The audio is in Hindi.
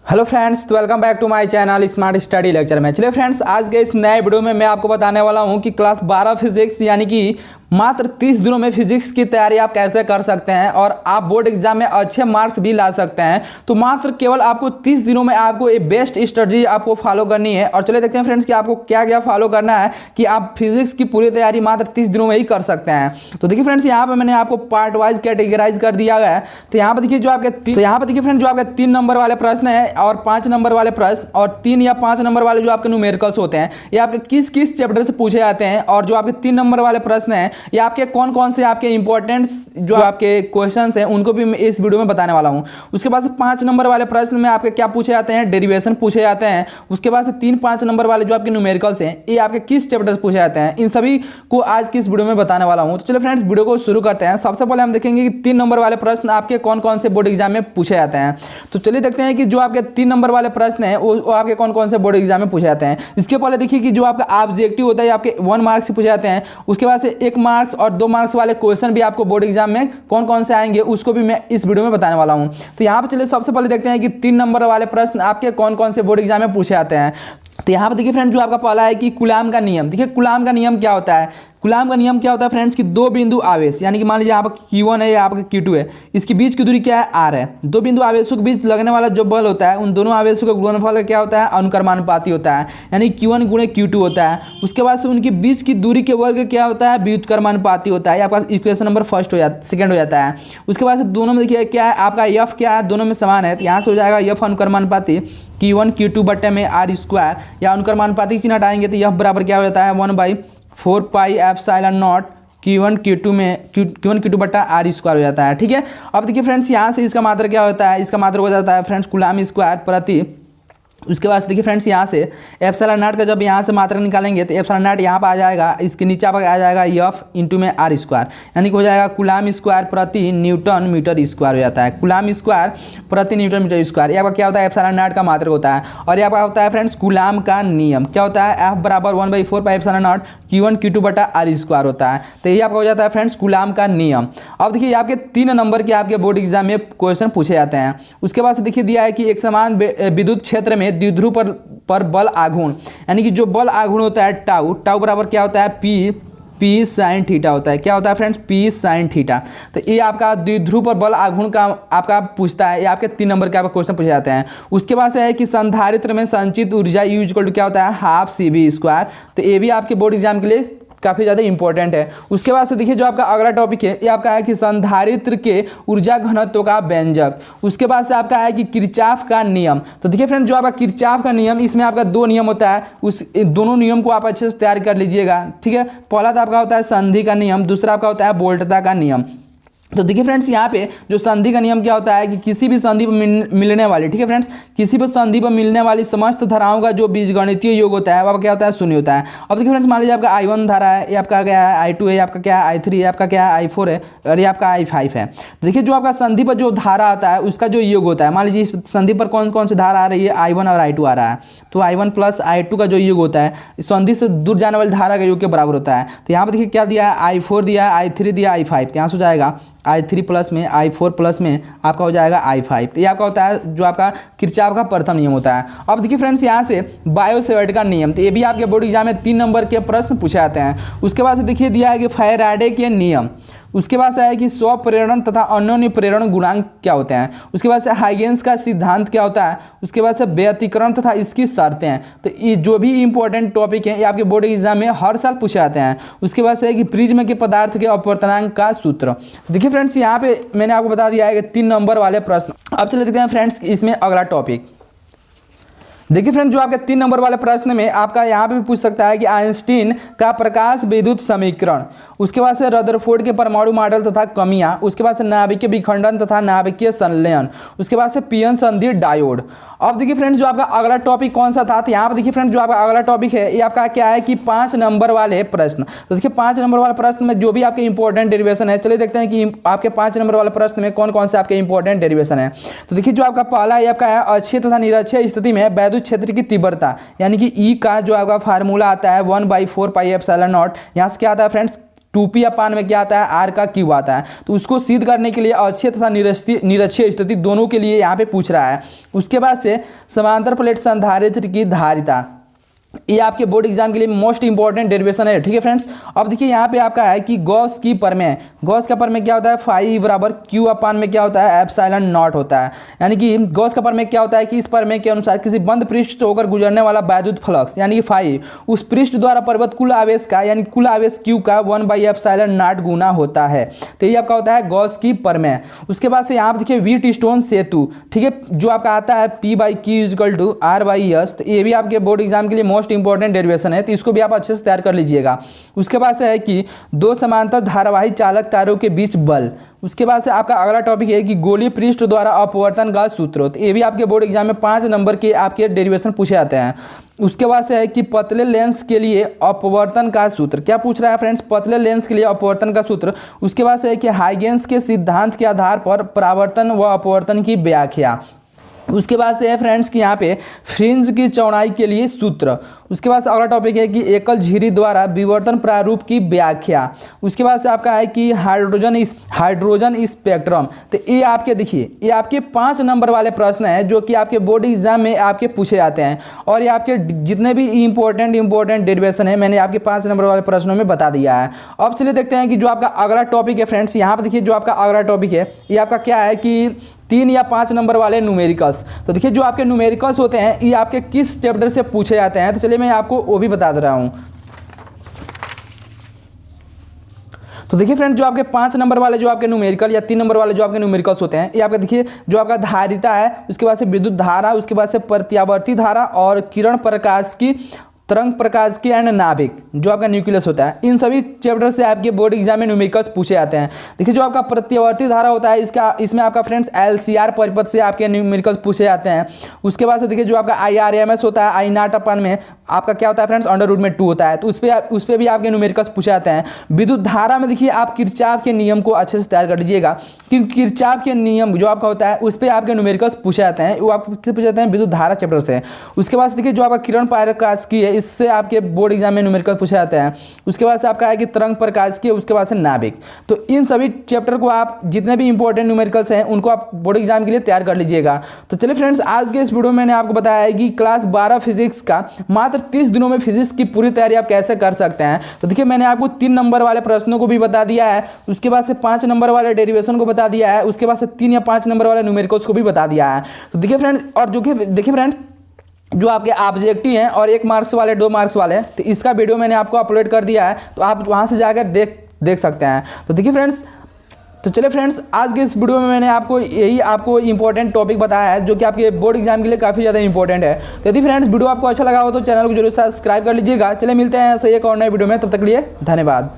हेलो फ्रेंड्स, तो welcome back to my channel smart study lecture में। चलिए फ्रेंड्स, आज के इस नए वीडियो में मैं आपको बताने वाला हूं कि क्लास 12 फिजिक्स यानी कि मात्र 30 दिनों में फिजिक्स की तैयारी आप कैसे कर सकते हैं और आप बोर्ड एग्जाम में अच्छे मार्क्स भी ला सकते हैं। तो मात्र केवल आपको 30 दिनों में आपको एक बेस्ट स्ट्रेटजी आपको फॉलो करनी है। और चलिए देखते हैं फ्रेंड्स कि आपको क्या क्या फॉलो करना है कि आप फिजिक्स की पूरी तैयारी मात्र 30 दिनों में ही कर सकते हैं। तो देखिए फ्रेंड्स, यहाँ पे मैंने आपको पार्ट वाइज कैटेगराइज कर दिया है। तो यहाँ पर देखिए जो आपके 3 नंबर वाले प्रश्न है और 5 नंबर वाले प्रश्न और 3 या 5 नंबर वाले जो आपके न्यूमेरिकल्स होते हैं, ये आपके किस किस चैप्टर से पूछे जाते हैं। और जो आपके 3 नंबर वाले प्रश्न हैं, ये आपके कौन कौन से आपके इंपॉर्टेंट जो आपके क्वेश्चंस हैं उनको भी मैं इस वीडियो में बताने वाला हूं। उसके बाद से 5 नंबर वाले प्रश्न में आपके क्या पूछे जाते हैं, डेरिवेशन पूछे जाते हैं। उसके बाद से 3-5 नंबर वाले जो आपके न्यूमेरिकल्स हैं, ये आपके किस चैप्टर से पूछे जाते हैं, इन सभी को आज की इस वीडियो में बताने वाला हूं। तो चलिए फ्रेंड्स, वीडियो को शुरू करते हैं। सबसे पहले हम देखेंगे कि 3 नंबर वाले प्रश्न आपके कौन कौन से बोर्ड एग्जाम में पूछे जाते हैं। तो चलिए देखते हैं कि जो आपके 3 नंबर वाले प्रश्न हैं वो आपके कौन कौन से बोर्ड एग्जाम में पूछे जाते हैं। इसके पहले देखिए कि जो आपका ऑब्जेक्टिव होता है आपके 1 मार्क्स से पूछे जाते हैं। उसके बाद से 1 मार्क्स और 2 मार्क्स वाले क्वेश्चन भी आपको बोर्ड एग्जाम में कौन कौन से आएंगे उसको भी मैं इस वीडियो में बताने वाला हूं। तो यहाँ पे चलिए सबसे पहले देखते हैं कि 3 नंबर वाले प्रश्न आपके कौन कौन से बोर्ड एग्जाम में पूछे जाते हैं। तो यहाँ पे देखिए फ्रेंड, जो आपका पहला है कि कूलाम का नियम। देखिए कूलाम का नियम क्या होता है। कूलाम का नियम क्या होता है फ्रेंड्स कि 2 बिंदु आवेश, यानी कि मान लीजिए आपका Q1 है या आपका Q2 है, इसके बीच की दूरी क्या है, R है। 2 बिंदु आवेशों के बीच लगने वाला जो बल होता है, उन दोनों आवेशों का गुणनफल क्या होता है, अनुक्रमानुपाती होता है, यानी Q1 गुणे Q2 होता है। उसके बाद से उनके बीच की दूरी के वर्ग क्या होता है, व्युत्क्रमानुपाती होता है। आपका इक्वेशन नंबर सेकंड हो जाता है। उसके बाद से दोनों में देखिए क्या है, आपका F क्या है, दोनों में समान है। तो यहाँ से हो जाएगा F अनुक्रमानुपाती Q1 Q2 बट्टे में R² या अनुक्रमानुपाती चिन्ह हटाएंगे तो F बराबर क्या हो जाता है, 1/4 pi epsilon not Q1 Q2 बट्टा R² हो जाता है। ठीक है, अब देखिए फ्रेंड्स, यहाँ से इसका मात्रा क्या होता है, इसका मात्रा हो जाता है फ्रेंड्स कूलाम स्क्वायर प्रति। उसके बाद देखिए फ्रेंड्स, यहाँ से एप्सिलॉन नॉट का जब यहाँ से मात्रा निकालेंगे तो एप्सिलॉन नॉट यहाँ पर आ जाएगा, इसके नीचे पर आ जाएगा F इंटू में R², यानी कि हो जाएगा कूलाम स्क्वायर प्रति न्यूटन मीटर स्क्वायर हो जाता है। कूलाम स्क्वायर प्रति न्यूटन मीटर स्क्वायर, ये आपका क्या होता है, एप्सिलॉन नॉट का मात्रा होता है। और ये आपका होता है फ्रेंड्स कूलाम का नियम, क्या होता है, F बराबर 1/4 pi epsilon not Q1 Q2 बटा R² होता है। तो ये आपका हो जाता है फ्रेंड्स कूलाम का नियम। अब देखिए आपके 3 नंबर के आपके बोर्ड एग्जाम में क्वेश्चन पूछे जाते हैं। उसके बाद से देखिए दिया है कि एक समान विद्युत क्षेत्र में द्विध्रुव पर बल आघूर्ण, यानी कि जो बल आघूर्ण होता है टाउ बराबर क्या होता है, पी साइन थीटा होता है। क्या होता है फ्रेंड्स, पी साइन थीटा। तो ये आपका द्विध्रुव पर बल आघूर्ण का आपका पूछता है, ये आपके 3 नंबर के आपका क्वेश्चन पूछे जाते हैं। उसके बाद से है कि संधारित्र में संचित ऊर्जा U = क्या होता है, ½ CV²। तो ये भी आपके बोर्ड एग्जाम के लिए काफ़ी ज़्यादा इंपॉर्टेंट है। उसके बाद से देखिए जो आपका अगला टॉपिक है, ये आपका है कि संधारित्र के ऊर्जा घनत्व का व्यंजक। उसके बाद से आपका है कि किरचॉफ का नियम। तो देखिए फ्रेंड, जो आपका किरचॉफ का नियम, इसमें आपका 2 नियम होता है, उस दोनों नियम को आप अच्छे से तैयार कर लीजिएगा। ठीक है, पहला तो आपका होता है संधि का नियम, दूसरा आपका होता है वोल्टता का नियम। तो देखिए फ्रेंड्स, यहाँ पे जो संधि का नियम क्या होता है कि किसी भी संधि पर मिलने वाली, ठीक है फ्रेंड्स, किसी भी संधि पर मिलने वाली समस्त धाराओं का जो बीजगणितीय योग होता है वह क्या होता है, 0 होता है। अब देखिए फ्रेंड्स, मान लीजिए आपका I1 धारा है, ये आपका क्या है, I2 है, आपका क्या है, I3 है, आपका क्या है, I4 है और ये आपका I5 है। देखिए जो आपका संधि पर जो धारा आता है उसका जो योग होता है, मान लीजिए इस संधि पर कौन कौन सी धारा आ रही है, I1 और I2 आ रहा है, तो I1 प्लस I2 का जो योग होता है संधि से दूर जाने वाली धारा का योग के बराबर होता है। तो यहाँ पर देखिए क्या दिया है, I4 दिया है, I3 दिया, I5। तो यहाँ से हो जाएगा I3 प्लस में I4 प्लस में आपका हो जाएगा I5। तो ये आपका होता है जो आपका किरचॉफ का प्रथम नियम होता है। अब देखिए फ्रेंड्स, यहाँ से बायो-सेवर्ट का नियम, तो ये भी आपके बोर्ड एग्जाम में 3 नंबर के प्रश्न पूछे जाते हैं। उसके बाद से देखिए दिया है कि फैराडे के नियम। उसके बाद से है कि स्वप्रेरण तथा अन्योन्य प्रेरण गुणांक क्या होते हैं। उसके बाद से हाइगेंस का सिद्धांत क्या होता है। उसके बाद से व्यतिकरण तथा इसकी शर्तें हैं। तो ये जो भी इंपॉर्टेंट टॉपिक हैं ये आपके बोर्ड एग्जाम में हर साल पूछे जाते हैं। उसके बाद से है कि प्रिज्म के पदार्थ के अपवर्तनांक का सूत्र। तो देखिए फ्रेंड्स, यहाँ पे मैंने आपको बता दिया है कि 3 नंबर वाले प्रश्न। अब चले देखते हैं फ्रेंड्स इसमें अगला टॉपिक। देखिए फ्रेंड, जो आपके 3 नंबर वाले प्रश्न में आपका यहाँ पे भी पूछ सकता है कि आइंस्टीन का प्रकाश विद्युत समीकरण। उसके बाद से रदरफोर्ड के परमाणु मॉडल तथा कमियां। उसके बाद से नाभिकीय विखंडन तथा नाभिकीय संलयन। उसके बाद से पीएन संधि डायोड। अब देखिए फ्रेंड्स, जो आपका अगला टॉपिक कौन सा था, तो यहाँ पर देखिए फ्रेंड जो आपका अगला टॉपिक है ये आपका क्या है कि 5 नंबर वाले प्रश्न। तो देखिए 5 नंबर वाले प्रश्न में जो भी आपके इंपॉर्टेंट डेरिवेशन है, चलिए देखते हैं कि आपके 5 नंबर वाले प्रश्न में कौन कौन से आपके इंपॉर्टेंट डेरिवेशन है। तो देखिए जो आपका पहला है आपका है अक्षीय तथा निरक्षीय स्थिति में वैद्युत क्षेत्र की तीव्रता, यानी कि ई का जो आपका फार्मूला आता है 1/4 पाई एप्सिलॉन नॉट। यहाँ से क्या आता है फ्रेंड्स, 2p अपान में क्या आता है, आर का क्यूब आता है। तो उसको सिद्ध करने के लिए अक्षीय तथा निरक्षीय स्थिति दोनों के लिए यहाँ पे पूछ रहा है। उसके बाद से समांतर प्लेट संधारित्र की धारिता, ये आपके बोर्ड एग्जाम के लिए मोस्ट इंपॉर्टेंट डेरिवेशन है। ठीक है फ्रेंड्स, अब देखिए यहाँ पे आपका है कि गॉस की प्रमेय, गॉस का प्रमेय क्या होता है, फाई बराबर क्यू अपान में क्या होता है, एप्सिलॉन नॉट होता है। यानी कि गॉस का प्रमेय क्या होता है कि इस प्रमेय के अनुसार किसी बंद पृष्ठ से होकर गुजरने वाला वैद्युत फ्लक्स यानी कि फाई उस पृष्ठ द्वारा परिवर्तित कुल आवेश का यानी कुल आवेश क्यू का 1/एप्सिलॉन नॉट गुना होता है। तो ये आपका होता है गॉस की प्रमेय। उसके बाद से यहाँ पे देखिए व्हीटस्टोन सेतु, ठीक है, जो आपका आता है P/Q = R/S। तो ये भी आपके बोर्ड एग्जाम के लिए मोस्ट इंपॉर्टेंट डेरिवेशन है, तो इसको भी आप अच्छे से तैयार कर लीजिएगा। उसके बाद से है कि दो समांतर धारावाही चालक तारों के बीच बल। उसके बाद से आपका अगला टॉपिक है कि गोलीय पृष्ठ द्वारा अपवर्तन का सूत्र। तो ये भी आपके बोर्ड एग्जाम में 5 नंबर के आपके डेरिवेशन पूछे जाते हैं। उसके बाद से है कि पतले लेंस के लिए अपवर्तन का सूत्र, क्या पूछ रहा है फ्रेंड्स, पतले लेंस के लिए अपवर्तन का सूत्र। उसके बाद से है कि हाइगेंस के सिद्धांत के आधार पर परावर्तन व अपवर्तन की व्याख्या। उसके बाद से है फ्रेंड्स कि यहाँ पे फ्रिंज की चौड़ाई के लिए सूत्र। उसके बाद से अगला टॉपिक है कि एकल झिरी द्वारा विवर्तन प्रारूप की व्याख्या। उसके बाद से आपका है कि हाइड्रोजन स्पेक्ट्रम। तो ये आपके देखिए ये आपके 5 नंबर वाले प्रश्न हैं जो कि आपके बोर्ड एग्जाम में आपके पूछे जाते हैं, और ये आपके जितने भी इंपॉर्टेंट डेरिवेशन है मैंने आपके 5 नंबर वाले प्रश्नों में बता दिया है। अब चलिए देखते हैं कि जो आपका अगला टॉपिक है फ्रेंड्स, यहाँ पर देखिए जो आपका अगला टॉपिक है ये आपका क्या है कि 3 या 5 नंबर वाले न्यूमेरिकल्स। तो देखिए जो आपके न्यूमेरिकल्स होते हैं ये आपके किस चैप्टर से पूछे जाते हैं, तो चलिए मैं आपको वो भी बता दे रहा हूँ। तो देखिए फ्रेंड जो आपके 5 नंबर वाले जो आपके न्यूमेरिकल या 3 नंबर वाले जो आपके न्यूमेरिकल्स होते हैं ये आपका देखिए जो आपका धारिता है, उसके बाद से विद्युत धारा, उसके बाद से प्रत्यावर्ती धारा और किरण प्रकाश की तरंग प्रकाश की एंड नाभिक जो आपका न्यूक्लियस होता है, इन सभी चैप्टर से आपके बोर्ड एग्जाम में न्यूमेरिकल्स पूछे जाते हैं। देखिए जो आपका प्रत्यावर्ती धारा होता है इसमें आपका फ्रेंड्स LCR परिपथ से आपके न्यूमेरिकल्स पूछे जाते हैं। उसके बाद से देखिए जो आपका IRMS होता है I0 अपान में आपका क्या होता है फ्रेंड्स √2 होता है, तो उस पर भी आपके न्यूमेरिकल्स पूछे जाते हैं। विद्युत धारा में देखिए आप किरचॉफ के नियम को अच्छे से तैयार कर लीजिएगा, क्योंकि किरचॉफ के नियम जो आपका होता है उस पर आपके न्यूमेरिकल्स पूछे जाते हैं, वो आपको पूछे जाते हैं विद्युत धारा चैप्टर से। उसके बाद देखिए जो आपका किरण प्रकाश की है इससे आपके बोर्ड एग्जाम में न्यूमेरिकल पूछे जाते हैं। उसके बाद से आपका है कि तरंग प्रकाश की, उसके बाद से नाभिक। तो इन सभी चैप्टर को आप जितने भी इंपॉर्टेंट न्यूमेरिकल्स हैं उनको आप बोर्ड एग्जाम के लिए तैयार कर लीजिएगा। तो चलिए फ्रेंड्स आज के इस वीडियो में मैंने आपको बताया है कि क्लास 12 फिजिक्स का मात्र 30 दिनों में फिजिक्स की पूरी तैयारी आप कैसे कर सकते हैं। तो देखिए मैंने आपको 3 नंबर वाले प्रश्नों को भी बता दिया है, उसके बाद से 5 नंबर वाले डेरिवेशन को बता दिया है, उसके बाद से 3 या 5 नंबर वाले न्यूमेरिकल्स को भी बता दिया है। तो देखिए फ्रेंड्स, और जो देखिए फ्रेंड्स जो आपके ऑब्जेक्टिव हैं और 1 मार्क्स वाले 2 मार्क्स वाले, तो इसका वीडियो मैंने आपको अपलोड कर दिया है, तो आप वहां से जाकर देख सकते हैं। तो देखिए फ्रेंड्स, तो चलिए फ्रेंड्स आज के इस वीडियो में मैंने आपको इंपॉर्टेंट टॉपिक बताया है जो कि आपके बोर्ड एग्जाम के लिए काफ़ी ज़्यादा इंपॉर्टेंट है। तो यदि फ्रेंड्स वीडियो आपको अच्छा लगा हो तो चैनल को जरूर सब्सक्राइब कर लीजिएगा। चलिए मिलते हैं ऐसे एक और नए वीडियो में, तब तक के लिए धन्यवाद।